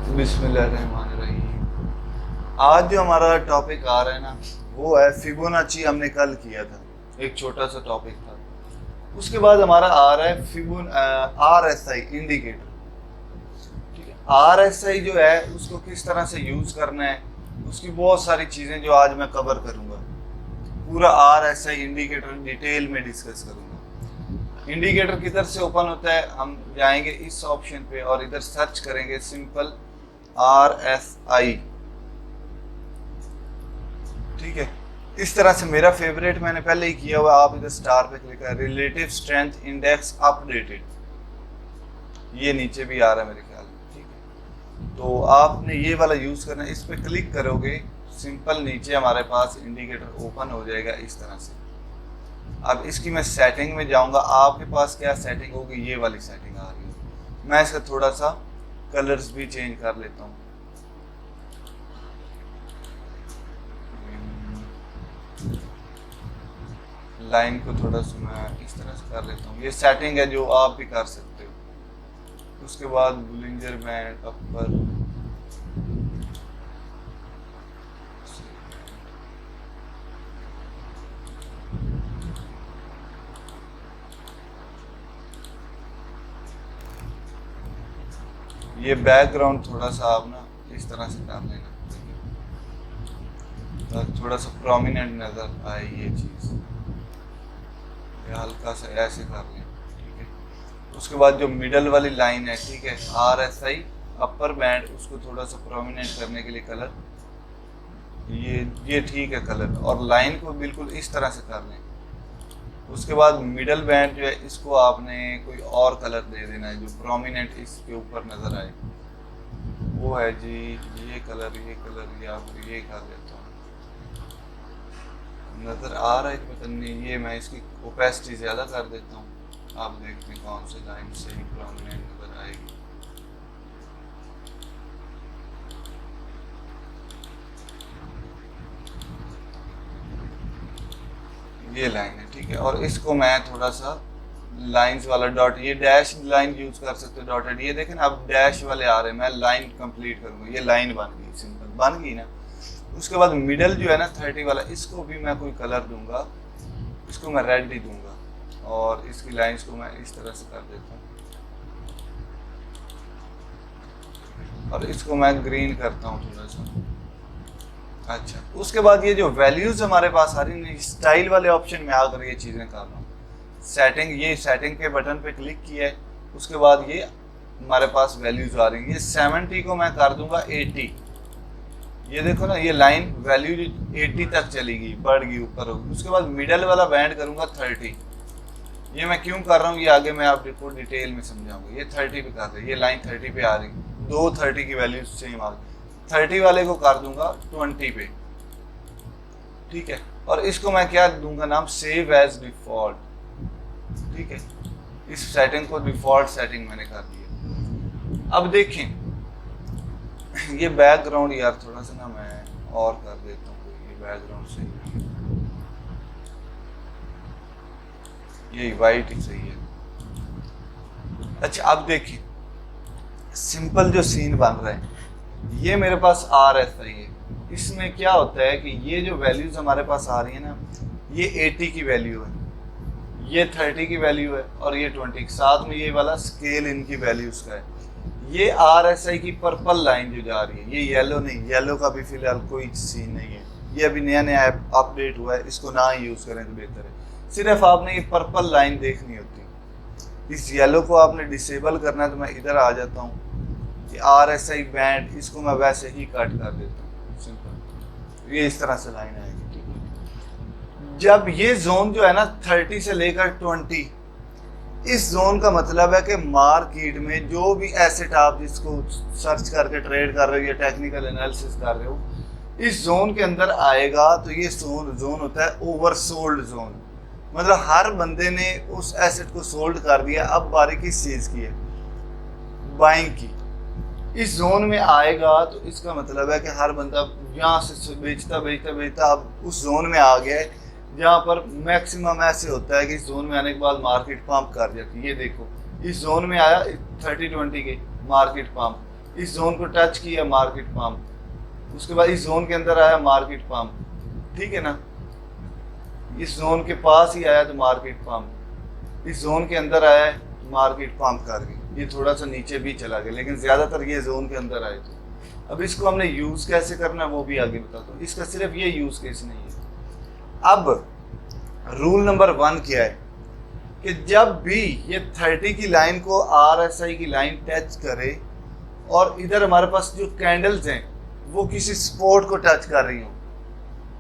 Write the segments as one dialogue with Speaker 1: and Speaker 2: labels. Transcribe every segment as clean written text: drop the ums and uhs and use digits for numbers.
Speaker 1: बिस्मिल्लाहिर्रहमानिर्रहीम। आज जो हमारा टॉपिक आ रहा है ना, वो है फिबोनाची। हमने कल किया था, एक छोटा सा टॉपिक था। उसके बाद हमारा आ रहा है RSI इंडिकेटर। ठीक है, RSI जो है उसको किस तरह से यूज करना है, उसकी बहुत सारी चीजें जो आज मैं कवर करूंगा। पूरा RSI इंडिकेटर डिटेल में डिस्कस करूंगा। इंडिकेटर किधर से ओपन होता है, हम जाएंगे इस ऑप्शन पे और इधर सर्च करेंगे सिंपल RSI। ठीक है, इस तरह से मेरा फेवरेट मैंने पहले ही किया हुआ, आप इधर स्टार पे क्लिक करें, रिलेटिव स्ट्रेंथ इंडेक्स अपडेटेड, ये नीचे भी आ रहा है मेरे ख्याल में। ठीक है, तो आपने ये वाला यूज करना है। इस पे क्लिक करोगे, सिंपल नीचे हमारे पास इंडिकेटर ओपन हो जाएगा इस तरह से। अब इसकी मैं सेटिंग में जाऊंगा। आपके पास क्या सेटिंग होगी, ये वाली सेटिंग आ रही है। मैं इसका थोड़ा सा कलर्स भी चेंज कर लेता हूँ। लाइन को थोड़ा सा मैं इस तरह से कर लेता हूँ। ये सेटिंग है जो आप भी कर सकते हो। उसके बाद बुलिंजर बैंड अपर, ये बैकग्राउंड थोड़ा सा आप ना इस तरह से कर लेना, तो थोड़ा सा प्रोमिनेंट नजर आए ये चीज। ये हल्का सा ऐसे कर लें। ठीक है, उसके बाद जो मिडल वाली लाइन है, ठीक है, RSI अपर बैंड, उसको थोड़ा सा प्रोमिनेंट करने के लिए कलर ये ठीक है कलर, और लाइन को बिल्कुल इस तरह से कर लें। उसके बाद मिडल बैंड जो है इसको आपने कोई और कलर दे देना है जो प्रोमिनेंट इसके ऊपर नजर आए। वो है जी ये कलर या फिर ये कर देता हूँ। नजर आ रहा है कि पता नहीं, ये मैं इसकी ओपेसिटी ज्यादा कर देता हूँ। आप देखते हैं कौन सी लाइन से ही प्रोमिनेंट नजर आएगी। ये लाइन है, ठीक है, और इसको मैं थोड़ा सा लाइंस वाला डॉट, ये डैश लाइन यूज कर सकते हो, डॉटेड। ये देखें अब डैश वाले आ रहे हैं, मैं लाइन कंप्लीट करूंगा। ये लाइन बन गई, सिंपल बन गई ना। उसके बाद मिडल जो है ना 30 वाला, इसको भी मैं कोई कलर दूंगा, इसको मैं रेड ही दूंगा, और इसकी लाइंस को मैं इस तरह से कर देता हूँ, और इसको मैं ग्रीन करता हूँ थोड़ा सा। अच्छा, उसके बाद ये जो वैल्यूज हमारे पास आ रही है, स्टाइल वाले ऑप्शन में आकर ये चीजें कर रहा हूँ। सेटिंग, ये सेटिंग के बटन पे क्लिक किया है, उसके बाद ये हमारे पास वैल्यूज आ रही है। ये 70 को मैं कर दूंगा 80। ये देखो ना, ये लाइन वैल्यू 80 तक चली गई, बढ़ गई, ऊपर होगी। उसके बाद मिडल वाला बैंड करूंगा 30। ये मैं क्यों कर रहा हूँ, ये आगे मैं आपको डिटेल में समझाऊंगा। ये 30 पे कर रहे हैं, ये लाइन 30 पे आ रही, दो 30 की वैल्यू सेम आ गई। 30 वाले को कर दूंगा 20 पे। ठीक है, और इसको मैं क्या दूंगा नाम, सेव एज डिफॉल्ट। ठीक है, इस सेटिंग को डिफॉल्ट सेटिंग मैंने कर दिया। अब देखें ये बैकग्राउंड यार थोड़ा सा ना मैं और कर देता हूँ, ये बैकग्राउंड सही है, ये वाइट ही सही है। अच्छा, अब देखिए सिंपल जो सीन बन रहा है, ये मेरे पास RSI है। इसमें क्या होता है कि ये जो वैल्यूज हमारे पास आ रही है ना, ये 80 की वैल्यू है, ये 30 की वैल्यू है, और ये 20, साथ में ये वाला स्केल इनकी वैल्यूज का है। ये RSI की पर्पल लाइन जो जा रही है, ये येलो नहीं, येलो का भी फिलहाल कोई सीन नहीं है, ये अभी नया नया अपडेट हुआ है, इसको ना ही यूज करें तो बेहतर है। सिर्फ आपने ये पर्पल लाइन देखनी होती, इस येलो को आपने डिसेबल करना है। तो मैं इधर आ जाता हूँ, RSI बैंड, इसको मैं वैसे ही कट कर देता हूँ, सिंपल। ये इस तरह से लाइन आएगी। जब ये जोन जो है ना 30 से लेकर 20, इस जोन का मतलब है कि मार्केट में जो भी एसेट आप जिसको सर्च करके ट्रेड कर रहे हो या टेक्निकल एनालिसिस कर रहे हो, इस जोन के अंदर आएगा तो ये जोन होता है ओवरसोल्ड जोन। मतलब हर बंदे ने उस एसेट को सोल्ड कर दिया, अब बारी किस चीज की है, बाइंग की। इस जोन में आएगा तो इसका मतलब है कि हर बंदा यहाँ से बेचता बेचता बेचता अब उस जोन में आ गया है, जहाँ पर मैक्सिमम ऐसे होता है कि इस जोन में आने के बाद मार्केट पंप कर जाती है। ये देखो इस जोन में आया 30-20 के मार्केट पंप, इस जोन को टच किया मार्केट पंप, उसके बाद इस जोन के अंदर आया मार्केट पंप, ठीक है ना, इस जोन के पास ही आया तो मार्केट पंप, इस जोन के अंदर आया तो मार्केट पंप कर गई, ये थोड़ा सा नीचे भी चला गया, लेकिन ज़्यादातर ये जोन के अंदर आए थे। अब इसको हमने यूज़ कैसे करना है वो भी आगे बताता हूँ, इसका सिर्फ ये यूज़ केस नहीं है। अब रूल नंबर 1 क्या है कि जब भी ये 30 की लाइन को RSI की लाइन टच करे और इधर हमारे पास जो कैंडल्स हैं वो किसी सपोर्ट को टच कर रही हो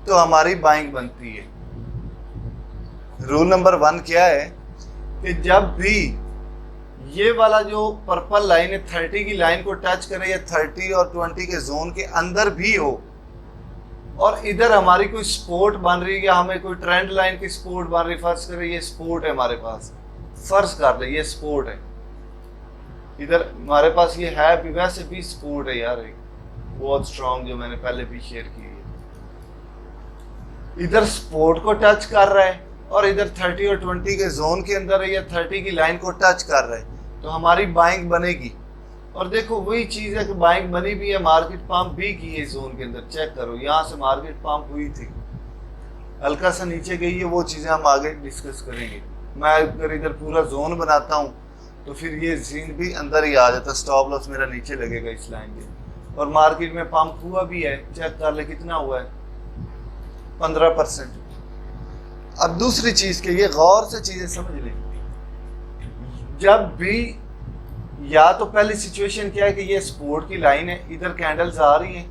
Speaker 1: तो हमारी बाइंग बनती है। रूल नंबर 1 क्या है कि जब भी ये वाला जो पर्पल लाइन है 30 की लाइन को टच करे या 30 और 20 के जोन के अंदर भी हो और इधर हमारी कोई सपोर्ट बन रही है या हमें कोई ट्रेंड लाइन की सपोर्ट बन रही, फर्ज करें ये सपोर्ट है हमारे पास, फर्ज कर ले ये सपोर्ट है, इधर हमारे पास ये है भी, वैसे भी सपोर्ट है यार एक बहुत स्ट्रॉन्ग जो मैंने पहले भी शेयर की है, इधर सपोर्ट को टच कर रहा है और इधर 30 और 20 के जोन के अंदर है या 30 की लाइन को टच कर रहा है तो हमारी बाइंग बनेगी। और देखो वही चीज़ है कि बाइंग बनी भी है, मार्केट पंप भी की है जोन के अंदर, चेक करो यहाँ से मार्केट पंप हुई थी, हल्का सा नीचे गई है, वो चीज़ें हम आगे डिस्कस करेंगे। मैं अगर इधर पूरा जोन बनाता हूँ तो फिर ये सीन भी अंदर ही आ जाता, स्टॉप लॉस मेरा नीचे लगेगा इस लाइन के, और मार्केट में पंप हुआ भी है, चेक कर ले कितना हुआ है 15%। अब दूसरी चीज़ के ये गौर से चीज़ें समझ लें, जब भी या तो पहली सिचुएशन क्या है कि ये सपोर्ट की लाइन है, इधर कैंडल्स आ रही हैं,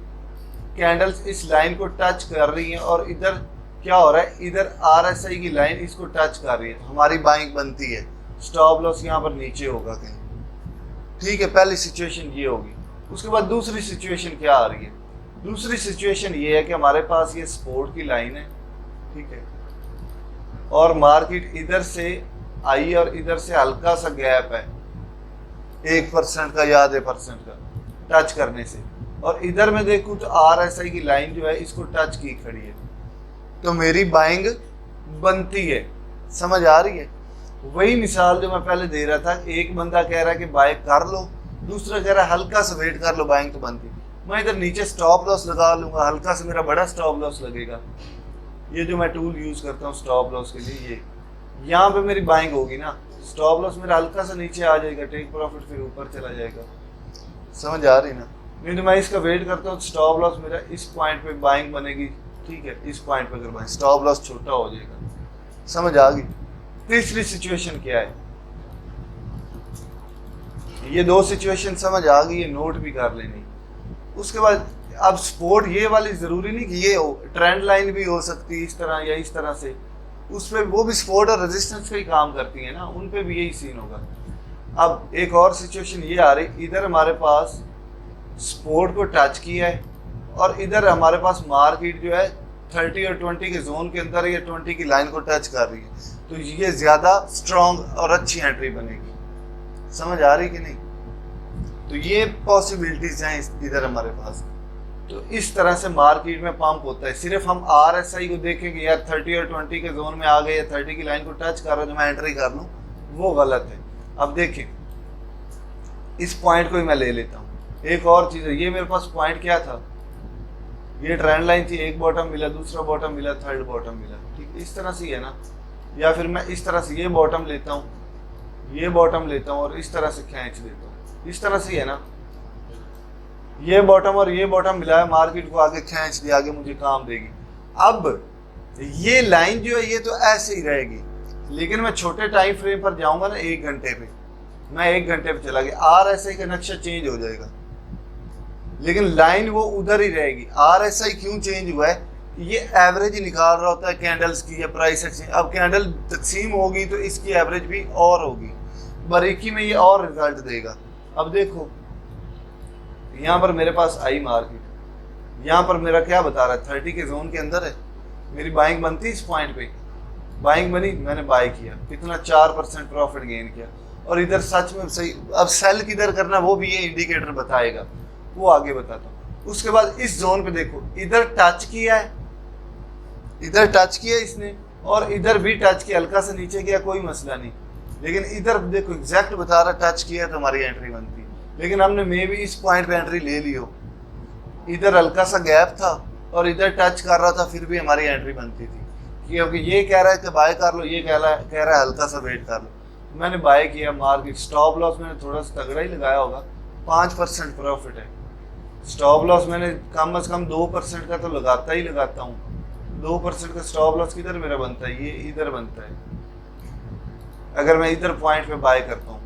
Speaker 1: कैंडल्स इस लाइन को टच कर रही हैं और इधर क्या हो रहा है, इधर RSI की लाइन इसको टच कर रही है तो हमारी बाइंग बनती है, स्टॉप लॉस यहाँ पर नीचे होगा कहीं, ठीक है, पहली सिचुएशन ये होगी। उसके बाद दूसरी सिचुएशन क्या आ रही है, दूसरी सिचुएशन ये है कि हमारे पास ये सपोर्ट की लाइन है, ठीक है, और मार्केट इधर से आई और इधर से हल्का सा गैप है 1% का या 0.5% का टच करने से, और इधर मैं देखूं तो RSI की लाइन जो है इसको टच की खड़ी है तो मेरी बाइंग बनती है, समझ आ रही है। वही मिसाल जो मैं पहले दे रहा था, एक बंदा कह रहा है कि बाय कर लो, दूसरा कह रहा है हल्का सा वेट कर लो, बाइंग तो बनती। मैं इधर नीचे स्टॉप लॉस लगा लूंगा, हल्का सा मेरा बड़ा स्टॉप लॉस लगेगा, ये जो मैं टूल यूज करता हूँ स्टॉप लॉस के लिए, ये यहाँ पे मेरी बाइंग होगी ना, स्टॉप लॉस मेरा हल्का सा नीचे आ जाएगा, टेक प्रॉफिट फिर ऊपर चला जाएगा, समझ आ रही ना। नहीं तो मैं इसका वेट करता हूँ, स्टॉप लॉस मेरा इस पॉइंट पे बाइंग बनेगी, ठीक है, इस पॉइंट पे अगर बाइंग, स्टॉप लॉस छोटा हो जाएगा, समझ आ गई। तीसरी सिचुएशन क्या है, ये दो सिचुएशन समझ आ गई, ये नोट भी कर लेनी। उसके बाद अब सपोर्ट ये वाली जरूरी नहीं कि ये हो, ट्रेंड लाइन भी हो सकती है इस तरह या इस तरह से, उस पर वो भी सपोर्ट और रेजिस्टेंस का ही काम करती है ना, उन पे भी यही सीन होगा। अब एक और सिचुएशन ये आ रही, इधर हमारे पास सपोर्ट को टच किया है और इधर हमारे पास मार्केट जो है 30 और 20 के जोन के अंदर या 20 की लाइन को टच कर रही है तो ये ज़्यादा स्ट्रॉन्ग और अच्छी एंट्री बनेगी, समझ आ रही कि नहीं। तो ये पॉसिबिलिटीज हैं इधर हमारे पास। तो इस तरह से मार्केट में पंप होता है। सिर्फ हम RSI को देखेंगे यार 30 और 20 के जोन में आ गए या 30 की लाइन को टच कर रहा है तो मैं एंट्री कर लूँ, वो गलत है। अब देखें इस पॉइंट को ही मैं ले लेता हूँ। एक और चीज़ है, ये मेरे पास पॉइंट क्या था, ये ट्रेंड लाइन थी, एक बॉटम मिला, दूसरा बॉटम मिला, थर्ड बॉटम मिला, ठीक, इस तरह से है ना। या फिर मैं इस तरह से ये बॉटम लेता हूँ, ये बॉटम लेता हूँ और इस तरह से खींच देता हूँ, इस तरह से है ना, ये बॉटम और ये बॉटम मिलाया, मार्केट को आगे खींच दिया, आगे मुझे काम देगी। अब ये लाइन जो है ये तो ऐसे ही रहेगी, लेकिन मैं छोटे टाइम फ्रेम पर जाऊंगा ना, 1 घंटे पे, मैं 1 घंटे पे चला गया, RSI का नक्शा चेंज हो जाएगा, लेकिन लाइन वो उधर ही रहेगी। RSI क्यों चेंज हुआ है, ये एवरेज निकाल रहा होता है कैंडल्स की या प्राइस एक्सचेंज। अब कैंडल तकसीम होगी तो इसकी एवरेज भी और होगी, बारीकी में ये और रिजल्ट देगा। अब देखो यहाँ पर मेरे पास आई मार्केट, यहाँ पर मेरा क्या बता रहा है, 30 के जोन के अंदर है, मेरी बाइंग बनती इस पॉइंट पे, बाइंग बनी, मैंने बाय किया, कितना 4% प्रॉफिट गेन किया। और इधर सच में सही, अब सेल किधर करना वो भी ये इंडिकेटर बताएगा, वो आगे बताता हूँ। उसके बाद इस जोन पे देखो, इधर टच किया है, इधर टच किया इसने और इधर भी टच किया, हल्का से नीचे गया, कोई मसला नहीं, लेकिन इधर देखो एग्जैक्ट बता रहा टच किया तो हमारी एंट्री बनती है। लेकिन हमने मे भी इस पॉइंट पे एंट्री ले ली हो, इधर हल्का सा गैप था और इधर टच कर रहा था, फिर भी हमारी एंट्री बनती थी, क्योंकि ये कह रहा है कि बाय कर लो, ये कह रहा है हल्का सा वेट कर लो। मैंने बाय किया, मार्केट स्टॉप लॉस मैंने थोड़ा सा तगड़ा ही लगाया होगा, 5% प्रॉफिट है। स्टॉप लॉस मैंने कम से कम 2% का तो लगाता ही लगाता हूँ। 2% का स्टॉप लॉस किधर मेरा बनता है, ये इधर बनता है, अगर मैं इधर पॉइंट पे बाय करता हूँ।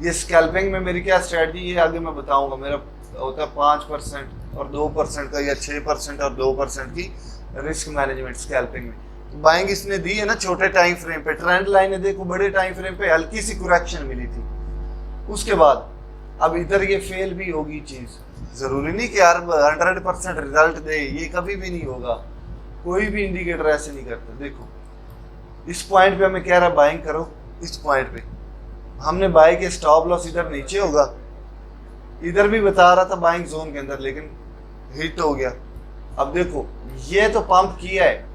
Speaker 1: ये स्कैल्पिंग में मेरी क्या स्ट्रेटजी, ये आगे मैं बताऊंगा। मेरा होता है 5% और 2% का, या 6% और 2% की रिस्क मैनेजमेंट स्कैल्पिंग में। तो बाइंग इसने दी है ना छोटे टाइम फ्रेम पे, ट्रेंड लाइन है देखो, बड़े टाइम फ्रेम पे हल्की सी करेक्शन मिली थी, उसके बाद अब इधर ये फेल भी होगी चीज। जरूरी नहीं कि यार 100% रिजल्ट दे, ये कभी भी नहीं होगा, कोई भी इंडिकेटर ऐसे नहीं करता। देखो इस पॉइंट पे हमें कह रहा है बाइंग करो, इस पॉइंट पे हमने बाय के स्टॉप लॉस इधर नीचे होगा, इधर भी बता रहा था बाइंग जोन के अंदर, लेकिन हिट हो गया। अब देखो ये तो पंप किया है,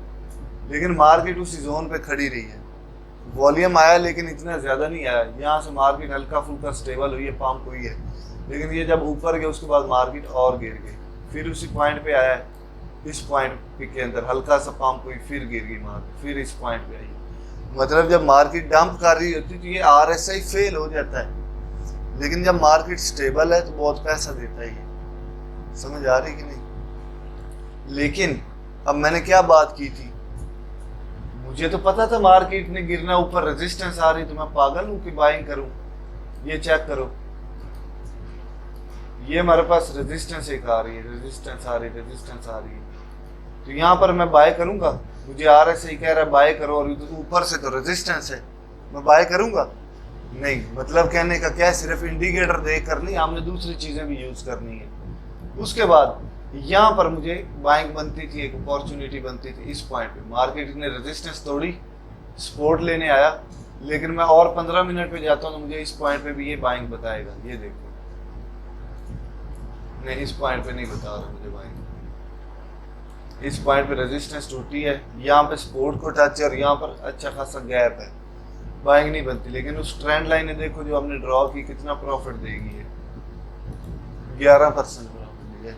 Speaker 1: लेकिन मार्केट उसी जोन पे खड़ी रही है, वॉल्यूम आया लेकिन इतना ज्यादा नहीं आया। यहाँ से मार्केट हल्का फुल्का स्टेबल हुई है, पंप हुई है, लेकिन ये जब ऊपर गया उसके बाद मार्केट और गिर गई, फिर उसी पॉइंट पे आया, इस पॉइंट के अंदर हल्का सा पंप हुई, फिर गिर गई मार्केट, फिर इस पॉइंट पे आई। मतलब जब मार्केट डंप कर रही होती तो ये RSI फेल हो जाता है, लेकिन जब मार्केट स्टेबल है तो बहुत पैसा देता है ये। समझ आ रही कि नहीं? लेकिन अब मैंने क्या बात की थी, मुझे तो पता था मार्केट ने गिरना, ऊपर रेजिस्टेंस आ रही, तो मैं पागल हूं कि बाइंग करूं। ये चेक करो, ये हमारे पास रेजिस्टेंस एक आ रही है, रेजिस्टेंस आ रही है, तो यहाँ पर मैं बाय करूंगा? मुझे RSI कह रहा है बाय करो, और ऊपर से तो रेजिस्टेंस है, मैं बाय करूंगा? नहीं। मतलब कहने का क्या है, सिर्फ इंडिकेटर देख कर नहीं, हमने दूसरी चीजें भी यूज करनी है। उसके बाद यहाँ पर मुझे बाइंग बनती थी, एक अपॉर्चुनिटी बनती थी इस पॉइंट पे। मार्केट ने रेजिस्टेंस तोड़ी, सपोर्ट लेने आया, लेकिन मैं और 15 मिनट पे जाता हूँ तो मुझे इस पॉइंट पे भी ये बाइंग बताएगा। ये देखो, नहीं इस पॉइंट पे नहीं बता रहा मुझे बाइंग, इस पॉइंट पे रेजिस्टेंस टूटी है, यहाँ पे सपोर्ट को टच है और यहाँ पर अच्छा खासा गैप है, बाइंग नहीं बनती। लेकिन उस ट्रेंड लाइन है देखो जो हमने ड्रॉ की, कितना प्रॉफिट देगी है, 11% प्रॉफिट दिया।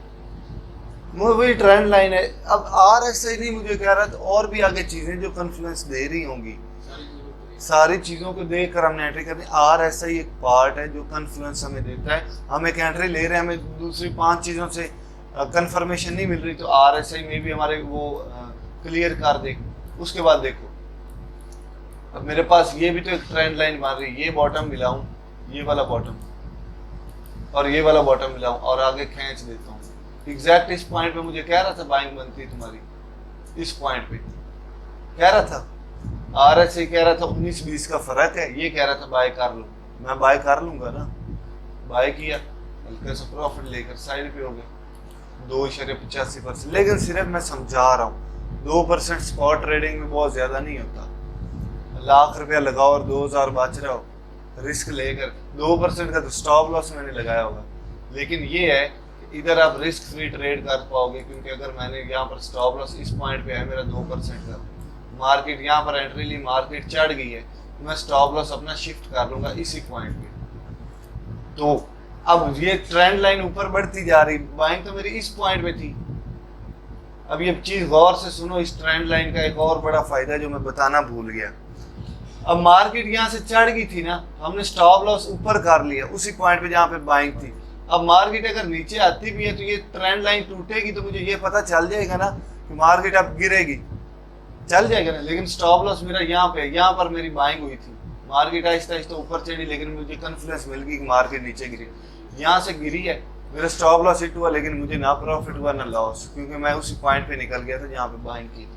Speaker 1: वही ट्रेंड लाइन है। अब RSI नहीं मुझे कह रहा, तो और भी आगे चीजें जो कॉन्फ्लुएंस दे रही होंगी, सारी चीजों को देख कर हमने एंट्री करनी। RSI एक पार्ट है जो कॉन्फ्लुएंस हमें देता है, हम एक एंट्री ले रहे हैं, हमें दूसरी 5 चीजों से कंफर्मेशन नहीं मिल रही, तो RSI में भी हमारे वो क्लियर कर दे। उसके बाद देखो, अब मेरे पास ये भी तो एक ट्रेंड लाइन बन रही है, ये बॉटम मिलाऊं, ये वाला बॉटम और ये वाला बॉटम मिलाऊं और आगे खींच देता हूँ। एग्जैक्ट इस पॉइंट पे मुझे कह रहा था बाइंग बनती है तुम्हारी, इस पॉइंट पे कह रहा था। RSI कह रहा था 19-20 का फर्क है, ये कह रहा था बाय कर लो, मैं बाय कर लूंगा ना, बाय किया, हल्का सा प्रॉफिट लेकर साइड पे हो गया 2.85%। लेकिन सिर्फ मैं समझा रहा हूँ, 2% स्पॉट ट्रेडिंग में बहुत ज्यादा नहीं होता। लाख रुपया लगाओ और 2000 बच रहा हो रिस्क लेकर, 2% का तो स्टॉप लॉस मैंने लगाया होगा। लेकिन ये है कि इधर आप रिस्क फ्री ट्रेड कर पाओगे, क्योंकि अगर मैंने यहाँ पर स्टॉप लॉस इस पॉइंट पे है मेरा 2% का, मार्केट यहाँ पर एंट्री ली, मार्केट चढ़ गई है, तो मैं स्टॉप लॉस अपना शिफ्ट कर लूंगा इसी पॉइंट पे। तो अब ये ट्रेंड लाइन ऊपर बढ़ती जा रही, बाइंग तो मेरी इस पॉइंट पे थी। अब ये चीज गौर से सुनो, इस ट्रेंड लाइन का एक और बड़ा फायदा जो मैं बताना भूल गया। अब मार्केट यहाँ से चढ़ गई थी ना, हमने स्टॉप लॉस ऊपर कर लिया उसी पॉइंट पे जहाँ पे बाइंग थी। अब मार्केट अगर नीचे आती भी है तो ये ट्रेंड लाइन टूटेगी, तो मुझे ये पता चल जाएगा ना कि मार्केट अब गिरेगी, चल जाएगा ना। लेकिन स्टॉप लॉस मेरा यहाँ पे, यहाँ पर मेरी बाइंग हुई थी, मार्केट आहिस्ता आहिस्ता ऊपर चढ़ी, लेकिन मुझे कॉन्फिडेंस मिल गई कि मार्केट नीचे गिरी। यहाँ से गिरी है, मेरा स्टॉप लॉस हिट हुआ, लेकिन मुझे ना प्रॉफिट हुआ ना लॉस, क्योंकि मैं उसी पॉइंट पे निकल गया था जहाँ पे बाइंग की थी।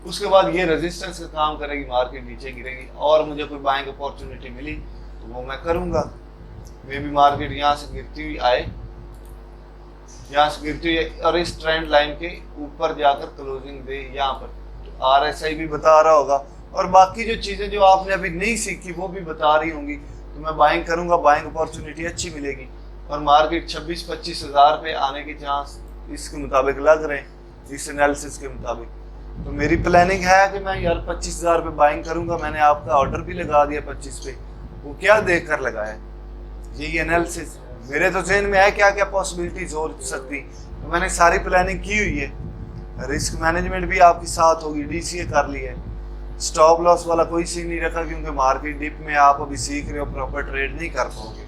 Speaker 1: उसके बाद ये रेजिस्टेंस का काम करेगी, मार्केट नीचे गिरेगी और मुझे कोई बाइंग अपॉर्चुनिटी मिली तो वो मैं करूँगा। मे भी मार्केट यहाँ से गिरती हुई आए, यहाँ से गिरती हुई और इस ट्रेंड लाइन के ऊपर जाकर क्लोजिंग दे यहाँ पर, तो RSI भी बता रहा होगा और बाकी जो चीज़ें जो आपने अभी नहीं सीखी वो भी बता रही होंगी, तो मैं बाइंग करूँगा, बाइंग अपॉर्चुनिटी अच्छी मिलेगी और मार्केट 26-25 हज़ार पे आने के चांस इसके मुताबिक लग रहे हैं, इस एनालिसिस के मुताबिक। तो मेरी प्लानिंग है कि मैं यार 25,000 पे बाइंग करूँगा। मैंने आपका ऑर्डर भी लगा दिया 25 पे, वो क्या देख कर लगाया, यही एनालिसिस मेरे तो जहन में है क्या क्या पॉसिबिलिटीज हो सकती, तो मैंने सारी प्लानिंग की हुई है। रिस्क मैनेजमेंट भी आपके साथ होगी, डीसीए कर ली है। स्टॉप लॉस वाला कोई सीन नहीं रखा, क्योंकि मार्केट डिप में आप अभी सीख रहे हो, प्रॉपर ट्रेड नहीं कर पाओगे।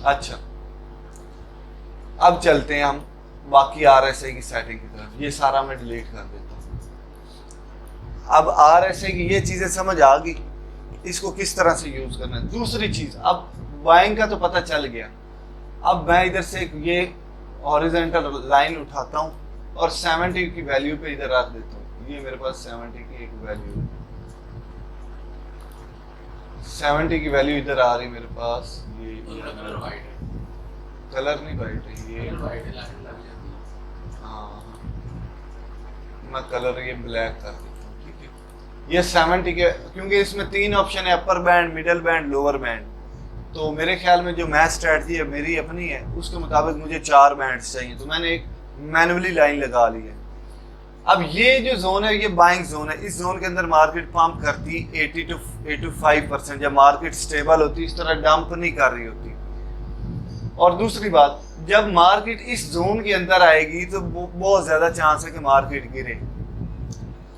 Speaker 1: अच्छा, अब चलते हैं हम बाकी आरएसआई की सेटिंग की तरफ। ये सारा मैं डिलीट कर देता हूँ। अब आरएसआई की ये चीजें समझ आ गई, इसको किस तरह से यूज करना है। दूसरी चीज, अब बाइंग का तो पता चल गया। अब मैं इधर से ये हॉरिजॉन्टल लाइन उठाता हूँ और 70 की वैल्यू पे इधर रख देता हूँ। ये मेरे पास 70 की एक वैल्यू है, 70 की वैल्यू इधर आ रही मेरे पास। ये
Speaker 2: कलर वाइट है,
Speaker 1: कलर नहीं वाइट है, ये
Speaker 2: वाइट है, लाइन लग जाती है।
Speaker 1: हाँ, मैं कलर ये ब्लैक कर देता हूँ, ठीक है। ये 70 के, क्योंकि इसमें 3 ऑप्शन है, upper band, middle band, lower band. तो मेरे ख्याल में जो मैथ स्ट्रेटजी है मेरी अपनी है, उसके मुताबिक मुझे 4 बैंड्स चाहिए, तो मैंने एक मैनुअली लाइन लगा ली है। अब ये जो जोन है ये बाइंग जोन है। इस जोन के अंदर मार्केट पंप करती 80 to 85%। जब मार्केट स्टेबल होती, इस तरह डंप नहीं कर रही होती। और दूसरी बात, जब मार्केट इस जोन के अंदर आएगी तो बहुत ज्यादा चांस है कि मार्केट गिरे,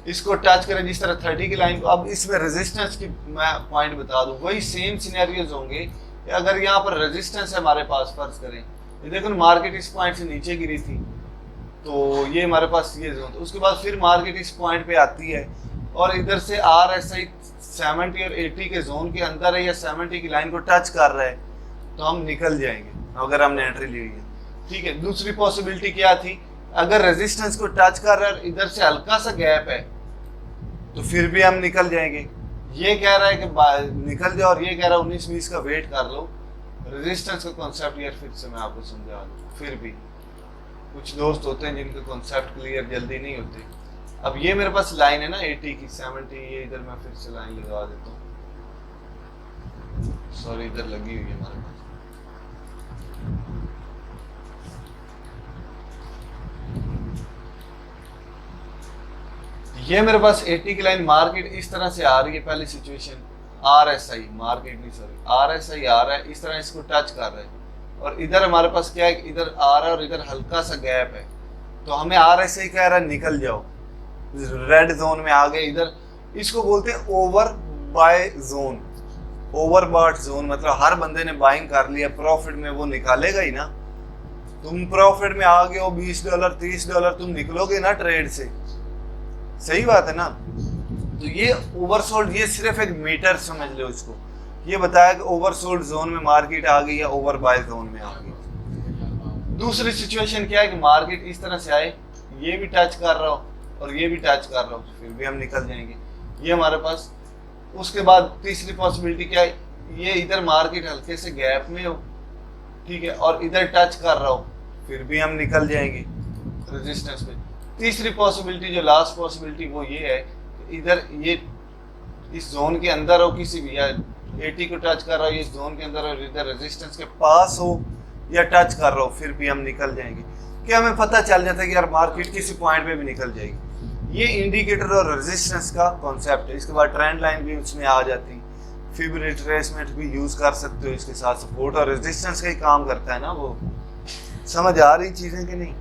Speaker 1: इसको टच करें, जिस तरह 30 की लाइन को। अब इसमें रेजिस्टेंस की मैं पॉइंट बता दूं, वही सेम सिनेरियोज होंगे कि अगर यहाँ पर रेजिस्टेंस है हमारे पास, फर्ज करें ये देखो मार्केट इस पॉइंट से नीचे गिरी थी, तो ये हमारे पास ये जोन, तो उसके बाद फिर मार्केट इस पॉइंट पे आती है और इधर से RSI 70 और 80 के जोन के अंदर है या 70 की लाइन को टच कर रहा है, तो हम निकल जाएंगे अगर हमने एंट्री ली हुई है, ठीक है। दूसरी पॉसिबिलिटी क्या थी, अगर रेजिस्टेंस को टच कर रहा है, इधर से हल्का सा गैप है, तो फिर भी हम निकल जाएंगे। ये कह रहा है कि निकल जाओ और ये कह रहा है 19-20 का वेट कर लो। रेजिस्टेंस का कॉन्सेप्ट यार फिर से मैं आपको समझा दूं, फिर भी कुछ दोस्त होते हैं जिनके कॉन्सेप्ट क्लियर जल्दी नहीं होते। अब ये मेरे पास लाइन है ना 80 की, 70, ये इधर मैं फिर से लाइन लगा देता हूँ, सॉरी इधर लगी हुई है हमारे पास। ये मेरे पास 80 की लाइन, मार्केट इस तरह से आ रही है। पहली सिचुएशन RSI, मार्केट नहीं सॉरी RSI आ रहा है, इस तरह इसको टच कर रहा है, और इधर हमारे पास क्या है, इधर आ रहा है और इधर हल्का सा गैप है, तो हमें RSI कह रहा है निकल जाओ, रेड जोन में आ गए। इधर इसको बोलते हैं over by zone, overbought zone, मतलब हर बंदे ने बाइंग कर लिया, प्रॉफिट में वो निकालेगा ही ना। तुम प्रॉफिट में आ गए हो $20 $30, तुम निकलोगे ना ट्रेड से, सही बात है ना। तो ये ओवरसोल्ड, ये सिर्फ एक मीटर समझ लो इसको, ये बताया कि ओवरसोल्ड जोन में मार्केट आ गई या ओवर बाय जोन में आ गई। दूसरी सिचुएशन क्या है कि मार्केट इस तरह से आए, ये भी टच कर रहा हो और ये भी टच कर रहा हो, फिर भी हम निकल जाएंगे, ये हमारे पास। उसके बाद तीसरी पॉसिबिलिटी क्या है, ये इधर मार्केट हल्के से गैप में हो, ठीक है, और इधर टच कर रहा हो, फिर भी हम निकल जाएंगे रेजिस्टेंस पे। तीसरी पॉसिबिलिटी, जो लास्ट पॉसिबिलिटी, वो ये है कि इधर ये इस जोन के अंदर हो किसी भी, या 80 को टच कर रहा हो, ये जोन के अंदर, और इधर रेजिस्टेंस के पास हो या टच कर रहा हो, फिर भी हम निकल जाएंगे। कि हमें पता चल जाता है कि यार मार्केट किसी पॉइंट पे भी निकल जाएगी। ये इंडिकेटर और रेजिस्टेंस का कॉन्सेप्ट है। इसके बाद ट्रेंड लाइन भी उसमें आ जाती है, फिर रिट्रेसमेंट भी यूज कर सकते हो, इसके साथ सपोर्ट और रेजिस्टेंस का ही काम करता है ना वो। समझ आ रही चीजें कि नहीं।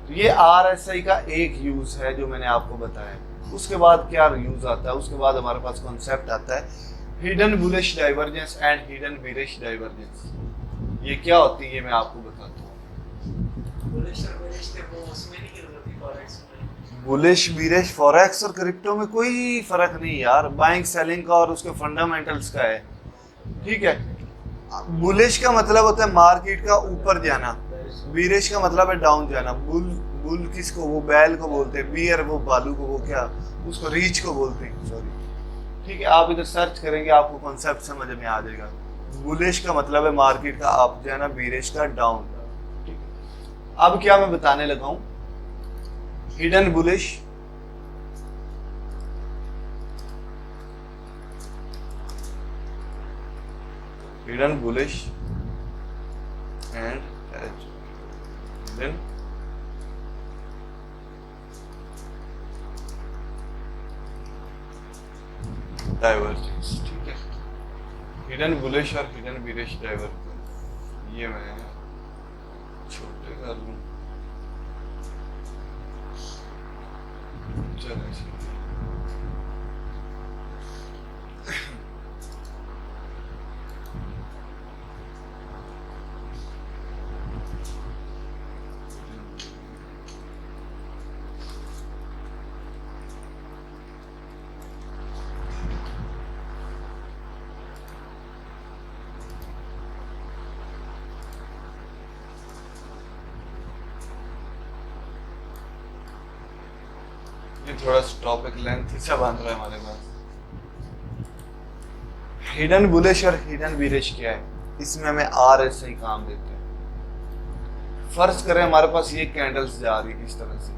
Speaker 1: तो ये RSI का एक यूज है जो मैंने आपको बताया। उसके बाद क्या यूज आता है, उसके बाद हमारे पास कॉन्सेप्ट आता है hidden bullish divergence and hidden bearish divergence. ये क्या होती है ये मैं आपको बताता हूँ। बुलिश बिरिश फॉरेक्स और क्रिप्टो में कोई फर्क नहीं यार, बाइंग सेलिंग का और उसके फंडामेंटल्स का है, ठीक है। बुलिश का मतलब होता है मार्केट का ऊपर जाना, बिरिश का मतलब है डाउन जाना। बुल किसको, वो बैल को बोलते हैं, बियर वो बालू को, वो क्या उसको रीच को बोलते हैं, सॉरी, ठीक है। आप इधर सर्च करेंगे आपको कॉन्सेप्ट समझ में आ जाएगा। बुलिश का मतलब है मार्केट का अप जाना, बिरिश का डाउन, ठीक है। अब क्या मैं बताने लगा हूं, hidden bullish, hidden bullish and hidden divergence, ठीक है। हिडन बुलिश और हिडन बिरिश डाइवर्जेंस, ये मैं छोटे कर लूं, चलो ठीक है। ये थोड़ा टॉपिक लेंथ सा बन रहा है हमारे पास। हिडन बुलिश और हिडन बीरिश क्या है, इसमें हमें आर ऐसे ही काम देते हैं। फर्ज करें हमारे पास ये कैंडल्स जा रही है इस तरह से,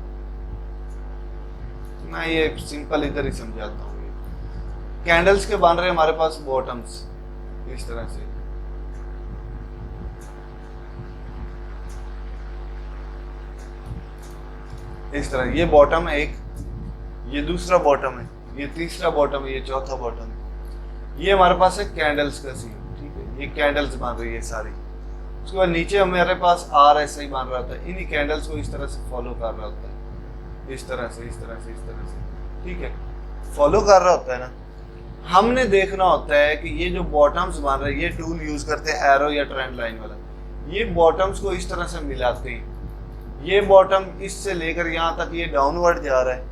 Speaker 1: मैं ये सिंपल इधर ही समझाता हूँ। ये कैंडल्स के बन रहे हैं हमारे पास बॉटम्स इस तरह से, इस तरह। ये बॉटम है एक, ये दूसरा बॉटम है, ये तीसरा बॉटम है, ये चौथा बॉटम है। ये हमारे पास है कैंडल्स का सीन, ठीक है। ये कैंडल्स बन रही है सारी। उसके बाद नीचे हमारे पास आर ऐसा ही बन रहा था, इन्हीं कैंडल्स को इस तरह से फॉलो कर रहा होता है, इस तरह से, इस तरह से, इस तरह से, ठीक है। फॉलो कर रहा होता है ना। हमने देखना होता है कि ये जो बॉटम्स बन रहे हैं, ये टूल यूज करते हैं एरो या ट्रेंड लाइन वाला। ये बॉटम्स को इस तरह से मिलाते हैं, ये बॉटम इससे लेकर यहाँ तक ये डाउनवर्ड जा रहा है।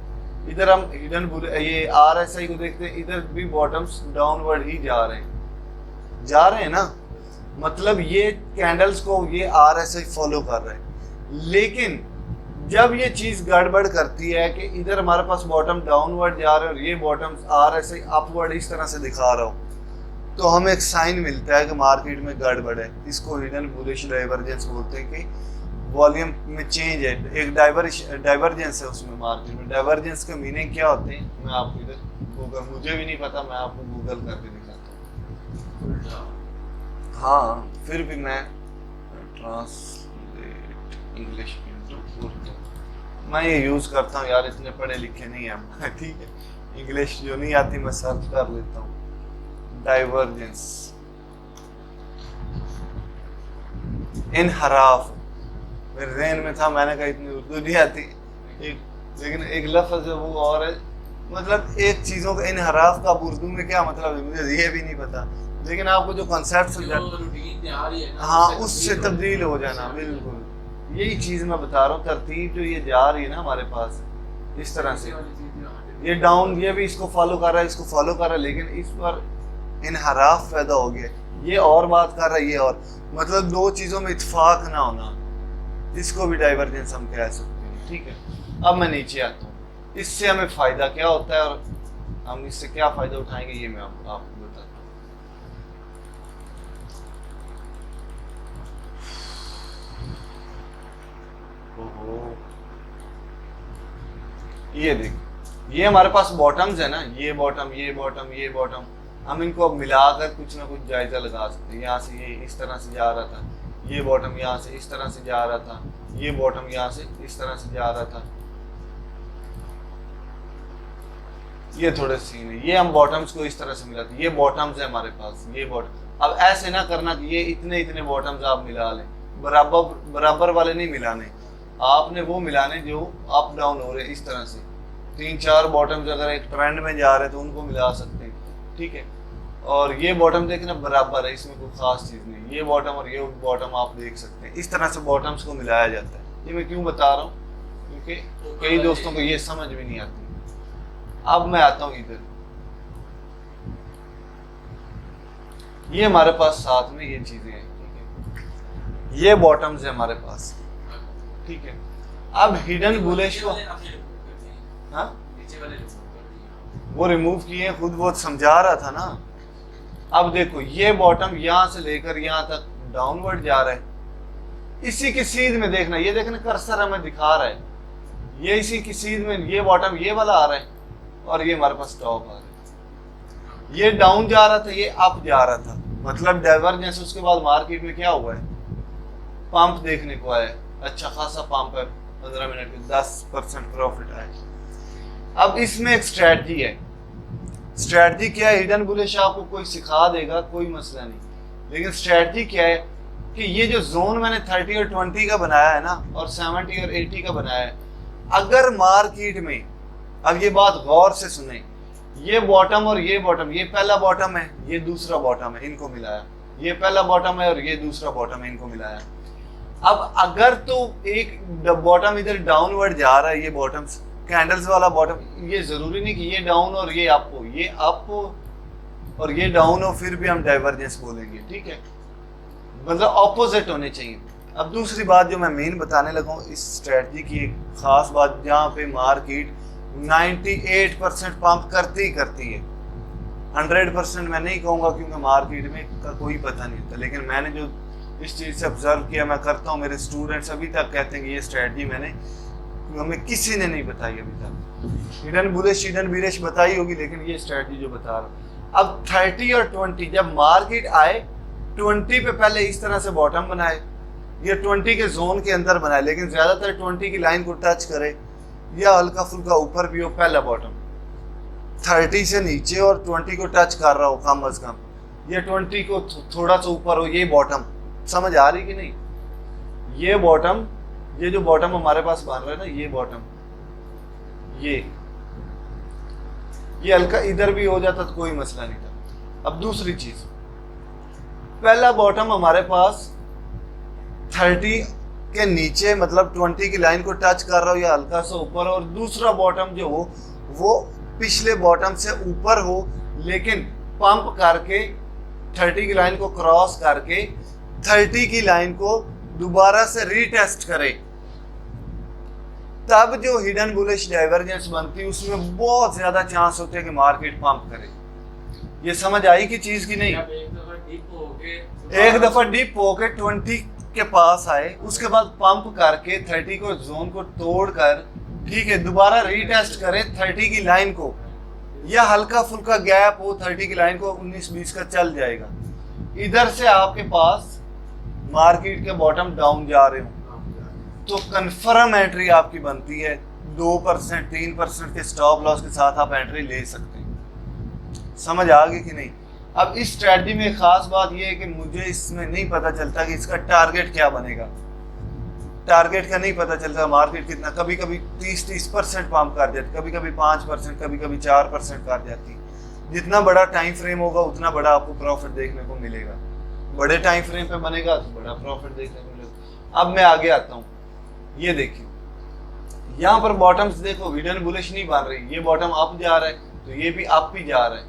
Speaker 1: इधर हम हिडन ये आर एस आई को देखते हैं, इधर भी बॉटम्स डाउनवर्ड ही जा रहे हैं ना। मतलब ये कैंडल्स को ये आर एस आई फॉलो कर रहे हैं। लेकिन जब ये चीज गड़बड़ करती है कि इधर हमारे पास बॉटम डाउनवर्ड जा रहे हैं और ये bottoms R S I upward इस तरह से दिखा रहा हो, तो हमें एक साइन मिलता है कि मार्केट में गड़बड़ है। इसको हिडन बुलिश डाइवर्जेंस बोलते हैं कि वॉल्यूम में चेंज है, एक डाइवर्जेंस है उसमें मार्केट में। डाइवर्जेंस का मीनिंग क्या होते हैं मैं आपको इधर गूगल, मुझे भी नहीं पता, मैं आपको गूगल करके दिखाता हूँ। हाँ, फिर भी मैं ट्रांसलेट इंग्लिश इनटू उर्दू, मैं ये यूज करता हूँ यार, इतने पढ़े लिखे नहीं है हम, ठीक है। इंग्लिश जो नहीं आती मैं सर्च कर लेता हूँ। डाइवर्जेंस, इनहराफ, मेरे ज़हन में था, मैंने कहा इतनी उर्दू नहीं आती, लेकिन एक लफ्ज़ है वो और है। मतलब एक चीज़ों का इनहराफ का उर्दू में क्या मतलब है मुझे ये भी नहीं पता, लेकिन आपको जो कॉन्सेप्ट हाँ उससे तब्दील हो जाना, बिल्कुल यही चीज़ मैं बता रहा हूँ। तरतीब जो ये जा रही है ना हमारे पास इस तरह से, ये डाउन, ये भी इसको फॉलो कर रहा है, इसको फॉलो कर रहा है, लेकिन इस पर इनहराफ पैदा हो गया। ये और बात कर रहा है, ये और, मतलब दो चीज़ों में इत्फाक ना होना, इसको भी डाइवर्जेंस हम कह सकते हैं, ठीक है। अब मैं नीचे आता हूँ, इससे हमें फ़ायदा क्या होता है और हम इससे क्या फ़ायदा उठाएंगे ये मैं आपको बताता हूँ। ये देख, ये हमारे पास बॉटम्स है ना, ये बॉटम, ये बॉटम, ये बॉटम, हम इनको अब मिलाकर कुछ ना कुछ जायजा लगा सकते हैं। यहाँ से ये इस तरह से जा रहा था, ये बॉटम यहाँ से इस तरह से जा रहा था, ये बॉटम यहाँ से इस तरह से जा रहा था। ये थोड़े सीन है, ये हम बॉटम्स को इस तरह से मिलाते हैं। ये बॉटम्स है हमारे पास, ये बॉटम। अब ऐसे ना करना कि ये इतने इतने बॉटम्स आप मिला लें, बराबर वाले नहीं मिलाने, आपने वो मिलाने जो अप डाउन हो रहे इस तरह से। 3-4 बॉटम्स अगर एक ट्रेंड में जा रहे हैं तो उनको मिला सकते हैं, ठीक है। और ये बॉटम देखना बराबर है, इसमें कोई खास चीज़ नहीं। ये बॉटम और ये बॉटम आप देख सकते हैं, इस तरह से बॉटम्स को मिलाया जाता है। ये मैं क्यों बता रहा हूँ, क्योंकि कई दोस्तों को ये समझ भी नहीं आती। अब मैं आता हूँ इधर, ये हमारे पास साथ में ये चीज़ें हैं, ठीक है। ये बॉटम्स है हमारे पास, ठीक है। अब हिडन बुलिश को हाँ वो रिमूव किए, खुद बहुत समझा रहा था ना। अब देखो, ये बॉटम यहाँ से लेकर यहाँ तक डाउनवर्ड जा रहा है, इसी की सीध में देखना, ये देखना कर्सर हमें दिखा रहा है, ये इसी की सीध में ये बॉटम ये वाला आ रहा है और ये हमारे पास टॉप आ रहा है। ये डाउन जा रहा था, ये अप जा रहा था, मतलब डाइवर्जेंस। उसके बाद मार्केट में क्या हुआ है, पंप देखने को आया, अच्छा खासा पंप है, 15 मिनट में 10% प्रॉफिट आया। अब इसमें एक स्ट्रेटजी है। स्ट्रेटजी क्या है, हिडन बुलिश आपको कोई सिखा देगा, कोई मसला नहीं, लेकिन स्ट्रेटजी क्या है, कि ये जो जोन मैंने 30 और 20 का बनाया है ना, और 70 और 80 का बनाया है, अगर मार्केट में, अब ये बात गौर से सुने, ये बॉटम और ये बॉटम, ये पहला बॉटम है, ये दूसरा बॉटम है, इनको मिलाया, ये पहला बॉटम है और ये दूसरा बॉटम है, इनको मिलाया। अब अगर तो एक बॉटम इधर डाउनवर्ड जा रहा है, ये बॉटम कैंडल्स वाला बॉटम, ये जरूरी नहीं कि ये डाउन और ये अप हो, ये अप हो और ये डाउन हो, फिर भी हम डाइवर्जेंस बोलेंगे, ठीक है, मतलब ऑपोजिट होने चाहिए। अब दूसरी बात जो मैं मेन बताने लगा हूँ इस स्ट्रेटजी की, एक खास बात जहाँ पे मार्केट 98% पंप करती ही करती है, 100% मैं नहीं कहूँगा क्योंकि मार्केट में का कोई पता नहीं होता, लेकिन मैंने जो इस चीज़ से ऑब्जर्व किया, मैं करता हूँ, मेरे स्टूडेंट्स अभी तक कहते हैं कि ये स्ट्रेटजी मैंने हमें किसी ने नहीं बताई अभी तक। हिडन बुलिश हिडन बीरिश बताई होगी, लेकिन ये स्ट्रेटजी जो बता रहा हूँ। अब 30 और 20 जब मार्केट आए, 20 पे पहले इस तरह से बॉटम बनाए, ये 20 के जोन के अंदर बनाए, लेकिन ज्यादातर 20 की लाइन को टच करे या हल्का फुल्का ऊपर भी हो, पहला बॉटम 30 से नीचे और 20 को टच कर रहा हो कम अज कम, ये 20 को थोड़ा सा ऊपर हो, ये बॉटम। समझ आ रही कि नहीं? ये बॉटम, ये जो बॉटम हमारे पास बन रहा है ना, ये बॉटम, ये हल्का इधर भी हो जाता तो कोई मसला नहीं था। अब दूसरी चीज, पहला बॉटम हमारे पास 30 के नीचे, मतलब 20 की लाइन को टच कर रहा हो या हल्का सा ऊपर, और दूसरा बॉटम जो हो वो पिछले बॉटम से ऊपर हो, लेकिन पंप करके 30 की लाइन को क्रॉस करके 30 की लाइन को दोबारा से रीटेस्ट करे, तब जो हिडन बुलिश डाइवर्जेंस बनती है उसमें बहुत ज्यादा चांस होते हैं कि मार्केट पंप करे। ये समझ आई कि चीज की नहीं? एक दफा डीप होके 20 के पास आए, उसके बाद पंप करके 30 को जोन को तोड़कर, ठीक है, दोबारा रीटेस्ट करे 30 की लाइन को, या हल्का फुल्का गैप हो 30 की लाइन को 19-20 का चल जाएगा। इधर से आपके पास मार्केट के बॉटम डाउन जा रहे हो तो कंफर्म एंट्री आपकी बनती है, 2% 3% के स्टॉप लॉस के साथ आप एंट्री ले सकते हैं। समझ आ गई कि नहीं? अब इस स्ट्रेटजी में खास बात यह है कि मुझे इसमें नहीं पता चलता कि इसका टारगेट क्या बनेगा, टारगेट का नहीं पता चलता, मार्केट कितना, कभी कभी 30% पंप कर जाती, कभी कभी 5%, कभी कभी 4% कर जाती। जितना बड़ा टाइम फ्रेम होगा उतना बड़ा आपको प्रॉफिट देखने को मिलेगा, बड़े टाइम फ्रेम पे बनेगा तो बड़ा प्रॉफिट देखने को मिलेगा। अब मैं आगे आता हूँ, ये देखिए यहाँ पर बॉटम्स देखो, हिडन बुलिश नहीं बन रही, ये बॉटम अप जा रहा है तो ये भी अप ही जा रहा है,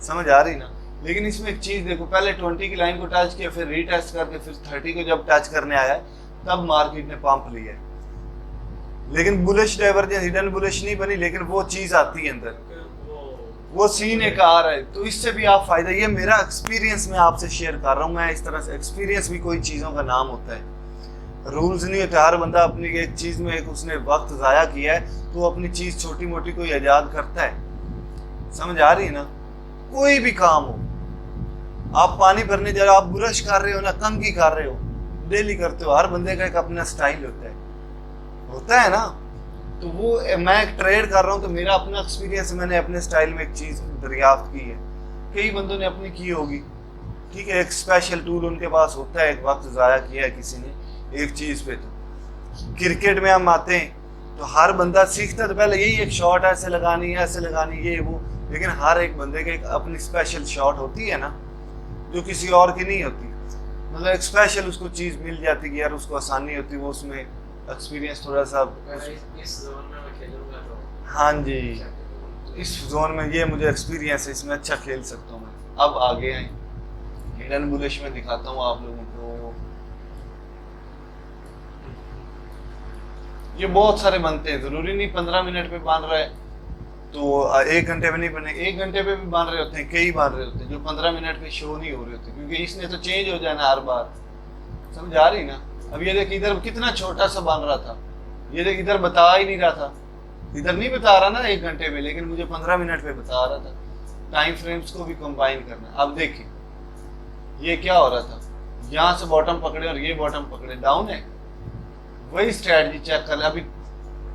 Speaker 1: समझ आ रही ना? लेकिन इसमें एक चीज देखो, पहले 20 की लाइन को टच किया, फिर रीटेस्ट करके फिर 30 को जब टच करने आया तब मार्केट ने पंप लिया है, लेकिन बुलिश डाइवर्जेंस हिडन बुलिश नहीं बनी, लेकिन वो चीज आती है अंदर, वो सीन एक आ रहा है, तो इससे भी आप फायदा, ये मेरा एक्सपीरियंस मैं आपसे शेयर कर रहा हूँ। मैं इस तरह से, एक्सपीरियंस भी कोई चीज़ों का नाम होता है, रूल्स नहीं होते। हर बंदा अपनी एक चीज़ में एक उसने वक्त ज़ाया किया है तो अपनी चीज़ छोटी मोटी कोई ईजाद करता है। समझ आ रही है ना? कोई भी काम हो, आप पानी भरने जा रहे हो, आप ब्रश कर रहे हो ना, कंघी कर रहे हो, डेली करते हो, हर बंदे का एक अपना स्टाइल होता है ना। तो वो मैं ट्रेड कर रहा हूँ तो मेरा अपना एक्सपीरियंस, मैंने अपने स्टाइल में एक चीज़ दरियाफ्त की है, कई बंदों ने अपनी की होगी, ठीक है, एक स्पेशल टूल उनके पास होता है, एक वक्त ज़ाया किया है किसी ने एक चीज़ पे। तो क्रिकेट में हम आते हैं तो हर बंदा सीखता तो पहले यही, एक शॉट ऐसे लगानी है, ऐसे लगानी, ये वो, लेकिन हर एक बंदे के एक अपनी स्पेशल शॉट होती है ना, जो किसी और की नहीं होती, मतलब एक स्पेशल उसको चीज़ मिल जाती है यार, उसको आसानी होती है, वो उसमें एक्सपीरियंस थोड़ा सा
Speaker 2: इस जोन में मैं खेलूंगा तो,
Speaker 1: हाँ जी, इस जोन में ये मुझे एक्सपीरियंस है, इसमें अच्छा खेल सकता हूँ मैं। अब आगे आए, हिडन बुलिश में दिखाता हूँ आप लोगों को। ये बहुत सारे बनते हैं, जरूरी नहीं 15 मिनट पे बन रहा है तो 1 घंटे में नहीं बने, 1 घंटे पे भी बन रहे होते हैं, कई बन रहे होते हैं जो 15 मिनट पे शो नहीं हो रहे होते, क्योंकि इसने तो चेंज हो जाना हर बार। समझ आ रही ना? अब ये देख, इधर कितना छोटा सा बन रहा था, ये देख इधर बता ही नहीं रहा था, इधर नहीं बता रहा ना 1 घंटे में, लेकिन मुझे 15 मिनट पे बता रहा था। टाइम फ्रेम्स को भी कंबाइन करना। अब देखिए ये क्या हो रहा था, यहाँ से बॉटम पकड़े और ये बॉटम पकड़े, डाउन है, वही स्ट्रेटजी चेक कर ले। अभी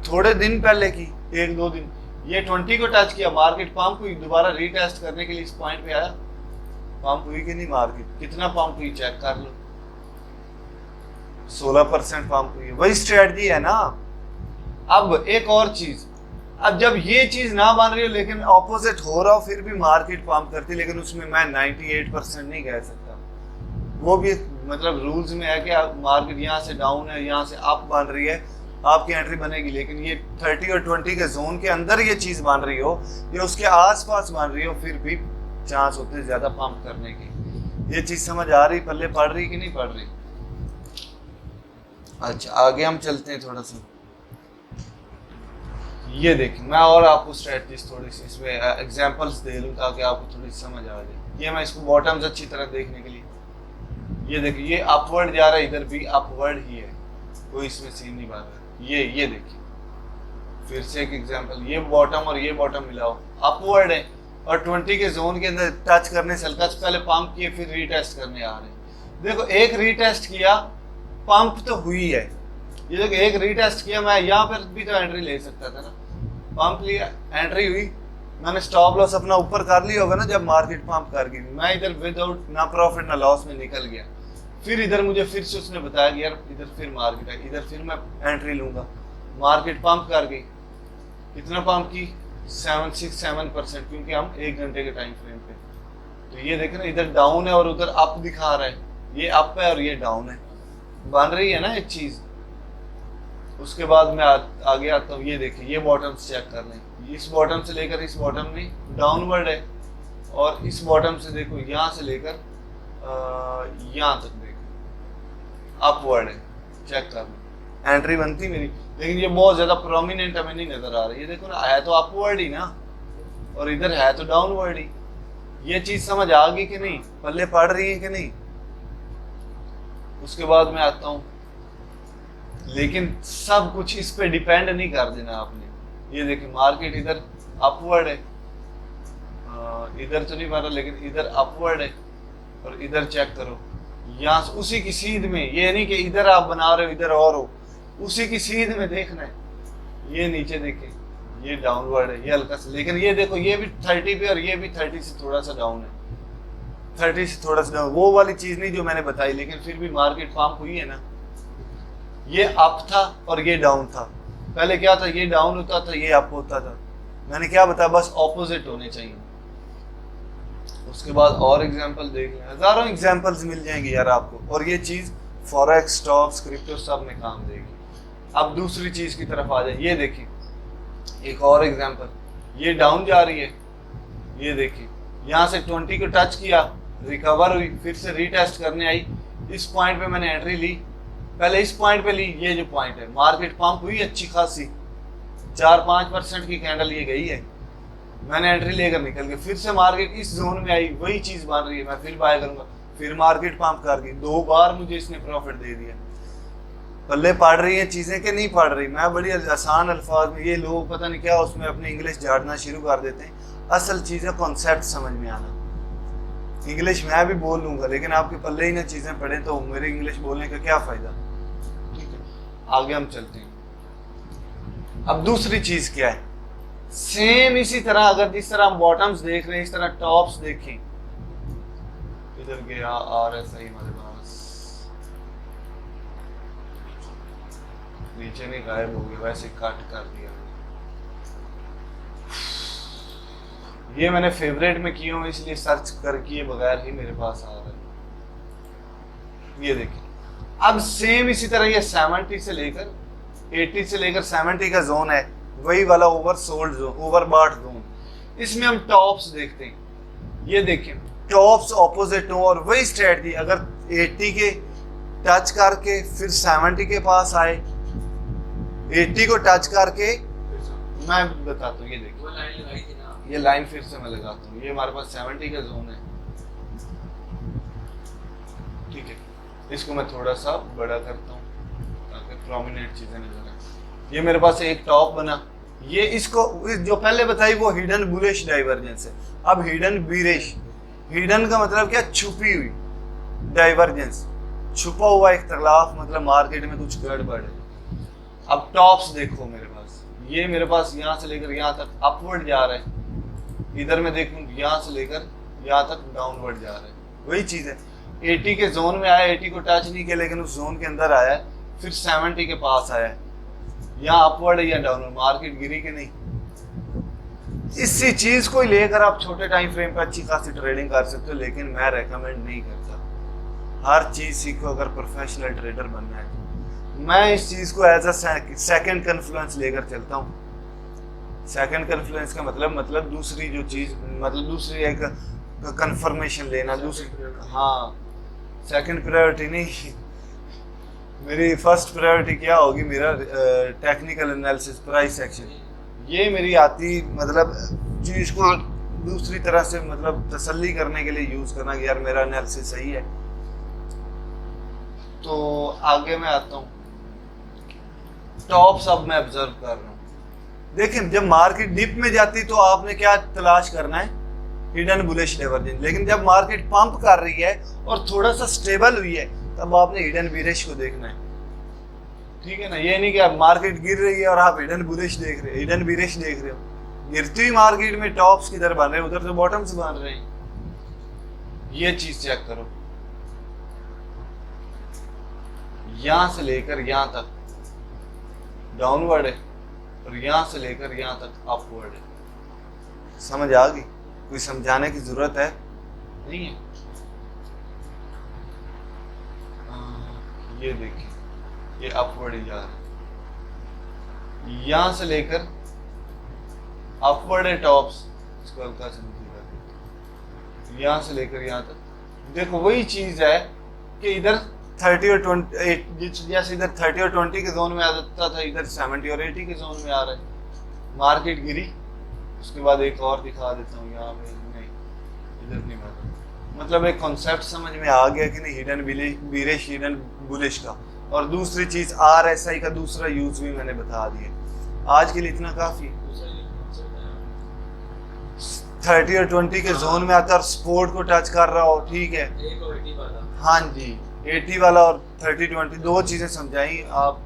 Speaker 1: थोड़े दिन पहले की, 1-2 दिन, ये 20 को टच किया, मार्केट पंप हुई, दोबारा रीटेस्ट करने के लिए इस पॉइंट पे आया, पंप हुई कि नहीं, मार्केट कितना पंप हुई चेक कर लो, 16% पंप हुई है, वही स्ट्रेटजी है ना। अब एक और चीज, अब जब ये चीज ना बन रही हो लेकिन ऑपोजिट हो रहा हो फिर भी मार्केट पंप करती, लेकिन उसमें मैं 98% नहीं कह सकता। वो भी मतलब रूल्स में है कि मार्केट यहाँ से डाउन है, यहाँ से अप बन रही है, आपकी एंट्री बनेगी। लेकिन ये 30 और 20 के जोन के अंदर ये चीज बन रही हो या उसके आसपास बन रही हो, फिर भी चांस होते हैं ज्यादा पंप करने की। ये चीज समझ आ रही, पल्ले पड़ रही कि नहीं पड़ रही? अच्छा आगे हम चलते हैं थोड़ा सा। ये देखिए मैं और आपको स्ट्रेटजीज थोड़ी सी इसमें एग्जांपल्स दे लूँ ताकि आपको थोड़ी समझ आ जाए। ये मैं इसको बॉटम्स अच्छी तरह देखने के लिए, ये देखिए ये अपवर्ड जा रहा है, इधर भी अपवर्ड ही है, कोई इसमें सीन नहीं बन रहा। ये देखिए फिर से एक एग्जांपल, ये बॉटम और ये बॉटम मिलाओ, अपवर्ड है और 20 के जोन के अंदर टच करने से हल्का पहले पंप किए फिर रीटेस्ट करने आ रहे हैं। देखो एक रीटेस्ट किया, पंप तो हुई है, ये देखो एक रीटेस्ट किया, मैं यहाँ पर भी तो एंट्री ले सकता था ना, पंप लिया एंट्री हुई, मैंने स्टॉप लॉस अपना ऊपर कर लिया होगा ना जब मार्केट पंप कर गई, मैं इधर विदाउट ना प्रॉफिट ना लॉस में निकल गया। फिर इधर मुझे फिर से उसने बताया कि यार इधर फिर मार्केट है, इधर फिर मैं एंट्री लूंगा, मार्केट पंप कर गई, कितना पंप की 767%, क्योंकि हम 1 घंटे के टाइम फ्रेम पे। तो ये देखें ना इधर डाउन है और उधर अप दिखा रहा है, ये अप है और ये डाउन है, बन रही है ना एक चीज। उसके बाद मैं आगे आता हूँ, ये देखिए ये बॉटम चेक कर लें, इस बॉटम से लेकर इस बॉटम में डाउनवर्ड है और इस बॉटम से देखो यहाँ से लेकर यहाँ तक देखो अपवर्ड है, चेक कर लो एंट्री बनती मेरी, लेकिन ये बहुत ज्यादा प्रोमिनेंट हमें नहीं नजर आ रही। ये देखो ना है तो अपवर्ड ही ना और इधर है तो डाउनवर्ड ही। ये चीज समझ आ गई कि नहीं, पल्ले पड़ रही है कि नहीं? उसके बाद मैं आता हूँ, लेकिन सब कुछ इस पे डिपेंड नहीं कर देना आपने। ये देखिए मार्केट इधर अपवर्ड है, इधर तो नहीं मारा लेकिन इधर अपवर्ड है और इधर चेक करो यहाँ उसी की सीध में, ये नहीं कि इधर आप बना रहे हो इधर और हो, उसी की सीध में देखना है। ये नीचे देखें ये डाउनवर्ड है, ये हल्का सा, लेकिन ये देखो ये भी 30 पे और ये भी 30 से थोड़ा सा डाउन है, 30 से थोड़ा सा डाउन, वो वाली चीज नहीं जो मैंने बताई, लेकिन फिर भी मार्केट पंप हुई है ना। ये अप था और ये डाउन था, पहले क्या था ये डाउन होता था ये अप होता था, मैंने क्या बताया बस ऑपोजिट होने चाहिए। उसके बाद और एग्जांपल देख लें, हजारों एग्जांपल्स मिल जाएंगे यार आपको, और ये चीज फॉरेक्स स्टॉक्स क्रिप्टो सब में काम देगी। अब दूसरी चीज की तरफ आ जाए, ये देखिए एक और एग्जांपल, ये डाउन जा रही है, ये देखिए यहाँ से 20 को टच किया, रिकवर हुई, फिर से रीटेस्ट करने आई, इस पॉइंट पे मैंने एंट्री ली, पहले इस पॉइंट पे ली, ये जो पॉइंट है मार्केट पंप हुई अच्छी खासी, 4-5% की कैंडल ये गई है, मैंने एंट्री लेकर निकल गया, फिर से मार्केट इस जोन में आई, वही चीज बन रही है, मैं फिर बाय करूंगा, फिर मार्केट पंप कर गई, 2 बार मुझे इसने प्रॉफिट दे दिया। पल्ले पड़ रही हैं चीजें कि नहीं पड़ रही? मैं बड़ी आसान अल्फाज में, ये लोग पता नहीं क्या उसमें अपनी इंग्लिश झाड़ना शुरू कर देते हैं, असल चीजें कॉन्सेप्ट समझ में आना। इंग्लिश मैं भी बोल लूंगा लेकिन आपके पल्ले ही ना चीजें पढ़े तो मेरे इंग्लिश बोलने का क्या फायदा? ठीक है आगे हम चलते हैं। अब दूसरी चीज क्या है, सेम इसी तरह अगर जिस तरह हम बॉटम्स देख रहे हैं इस तरह टॉप्स देखें, इधर गया RSI हमारे पास, नीचे नहीं गायब हो गया, वैसे कट कर दिया। ये मैंने फेवरेट में किया हूँ इसलिए सर्च कर किए बगैर ही मेरे पास आ रहा है। ये देखिए अब सेम इसी तरह ये 70 से लेकर 80 से लेकर 70 का जोन है, वही वाला over sold zone, overbought zone, इसमें हम टॉप्स देखते हैं। ये देखिए टॉप्स ऑपोजिट हो और वही स्ट्रेटजी, अगर 80 के टच करके फिर 70 के पास आए, 80 को टच करके, मैं बताता हूँ, ये देखिए
Speaker 2: वो लाइन लगाई थी ना,
Speaker 1: ये लाइन फिर से मैं लगाता हूँ, ये हमारे पास 70 का जोन है, ठीक है, इसको मैं थोड़ा सा बड़ा करता हूँ ताकि प्रोमिनेंट चीजें नजर आए। ये मेरे पास एक टॉप बना, ये इसको जो पहले बताई वो हिडन बुलिश डाइवर्जेंस है, अब हिडन बीरिश, हिडन का मतलब क्या, छुपी हुई डाइवर्जेंस, छुपा हुआ इख्तलाफ, मतलब मार्केट में कुछ गड़बड़ है। अब टॉप्स देखो मेरे पास, ये मेरे पास यहाँ से लेकर यहाँ तक अपवर्ड जा रहा है, इधर मैं देखूँ यहाँ से लेकर यहाँ तक डाउनवर्ड जा रहा है, वही चीज है। 80 के जोन में आया, 80 को टच नहीं किया लेकिन उस जोन के अंदर आया, फिर 70 के पास आया, यहाँ अपवर्ड या डाउनवर्ड, मार्केट गिरी कि नहीं। इसी चीज को लेकर आप छोटे टाइम फ्रेम पे अच्छी खासी ट्रेडिंग कर सकते हो, लेकिन मैं रेकमेंड नहीं करता। हर चीज सीखो अगर प्रोफेशनल ट्रेडर बनना है। मैं इस चीज को एज अ सेकंड कन्फ्लुएंस लेकर चलता हूँ। सेकंड कन्फ्लुएंस का मतलब दूसरी जो चीज, मतलब दूसरी एक कंफर्मेशन लेना, दूसरी, हाँ सेकंड प्रायोरिटी नहीं। मेरी फर्स्ट प्रायोरिटी क्या होगी, मेरा टेक्निकल एनालिसिस, प्राइस एक्शन, ये मेरी आती, मतलब चीज को दूसरी तरह से मतलब तसल्ली करने के लिए यूज करना कि यार मेरा एनालिसिस सही है। तो आगे मैं आता हूँ, टॉप्स अब मैं ऑब्जर्व कर रहा हूँ। देखिए जब मार्केट डिप में जाती तो आपने क्या तलाश करना है, हिडन बुलिश डाइवर्जेंस। लेकिन जब मार्केट पंप कर रही है और थोड़ा सा स्टेबल हुई है तब आपने हिडन बिरिश को देखना है, ठीक है ना। ये नहीं कि आप मार्केट गिर रही है और आप हिडन बुलिश देख रहे हो, हिडन बिरिश देख रहे हो। गिरती हुई मार्केट में टॉप्स किधर बन रहे हैं, उधर तो बॉटम्स बन रहे हैं। ये चीज चेक करो, यहां से लेकर यहां तक डाउनवर्ड है और यहां से लेकर यहां तक अपवर्ड है। समझ आ गई? कोई समझाने की जरूरत है नहीं है। ये देखिए ये अपवर्ड ही जा रहा है, यहां से लेकर अपवर्ड है टॉप्स, इसको हल्का से नीचे कर देते, यहां से लेकर यहां तक। देखो वही चीज है कि इधर 30 और 20, जैसे इधर 30 और 20 के जोन में आ जाता था, इधर 70 और 80 के जोन में आ रहा है। मार्केट गिरी, उसके बाद एक और दिखा देता हूँ, यहाँ पे नहीं, इधर नहीं बना। मतलब एक कॉन्सेप्ट समझ में आ गया कि नहीं, हिडन बिरिश, हिडन बुलिश का। और दूसरी चीज RSI का दूसरा यूज भी मैंने बता दिया। आज के लिए इतना काफी। 30 और 20 के जोन में आता और सपोर्ट को टच कर रहा हो, ठीक है, हाँ जी, 80 वाला और 30-20 दो चीजें समझाई, आप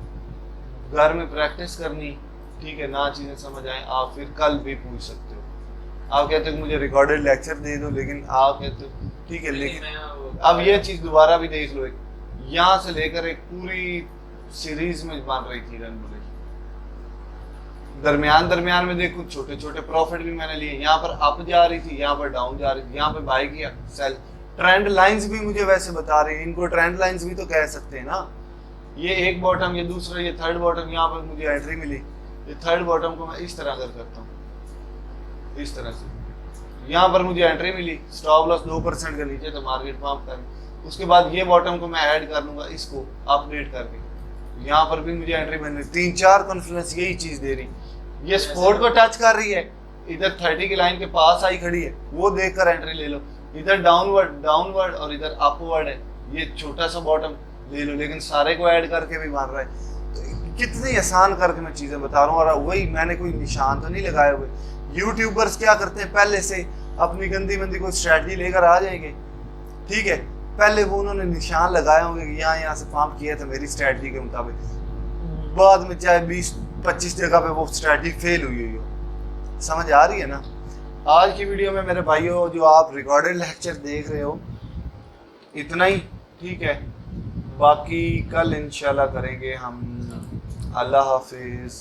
Speaker 1: घर में प्रैक्टिस करनी, ठीक है ना। चीजें समझ आए आप फिर कल भी पूछ सकते हो। आप कहते हो मुझे रिकॉर्डेड लेक्चर दे दो, लेकिन आप कहते हो ठीक है, लेकिन अब ये चीज दोबारा भी देख लो। यहाँ से लेकर एक पूरी सीरीज में बन रही थी रन बुलिश, दरमियान में देखो छोटे छोटे प्रॉफिट भी मैंने लिए। यहाँ पर अप जा रही थी, यहाँ पर डाउन जा रही थी, यहाँ पे बाय किया, सेल। ट्रेंड लाइंस भी मुझे वैसे बता रही है, इनको ट्रेंड लाइंस भी तो कह सकते हैं ना। ये एक बॉटम, ये दूसरा, ये थर्ड बॉटम, यहाँ पर मुझे एंट्री मिली। ये थर्ड बॉटम को मैं इस तरह करता हूँ, इस तरह से। यहाँ पर मुझे एंट्री मिली, स्टॉप लॉस 2% के नीचे, तो मार्केट पंप कर। उसके बाद ये बॉटम को मैं ऐड कर लूंगा, इसको अपडेट करके। यहाँ पर भी मुझे एंट्री मिल रही, 3-4 कॉन्फ्लुएंस यही चीज दे रही। ये सपोर्ट को टच कर रही है, इधर 30 की लाइन के पास आई खड़ी है, वो देखकर एंट्री ले लो। इधर डाउनवर्ड और इधर अपवर्ड है, ये छोटा सा बॉटम ले लो, लेकिन सारे को ऐड करके भी मार रहा है। तो कितनी आसान करके मैं चीजें बता रहा हूँ, और वही मैंने कोई निशान तो नहीं लगाए हुए। यूट्यूबर्स क्या करते हैं, पहले से अपनी गंदी मंदी कोई स्ट्रैटेजी लेकर आ जाएंगे, ठीक है, पहले वो उन्होंने निशान लगाए होंगे कि यहाँ से पंप किया था मेरी स्ट्रैटेजी के मुताबिक, बाद में चाहे 20-25 जगह पे वो स्ट्रैटेजी फेल हुई हो। समझ आ रही है ना। आज की वीडियो में मेरे भाइयों, जो आप रिकॉर्डेड लेक्चर देख रहे हो, इतना ही, ठीक है। बाकी कल इंशाल्लाह करेंगे हम। अल्लाह हाफिज।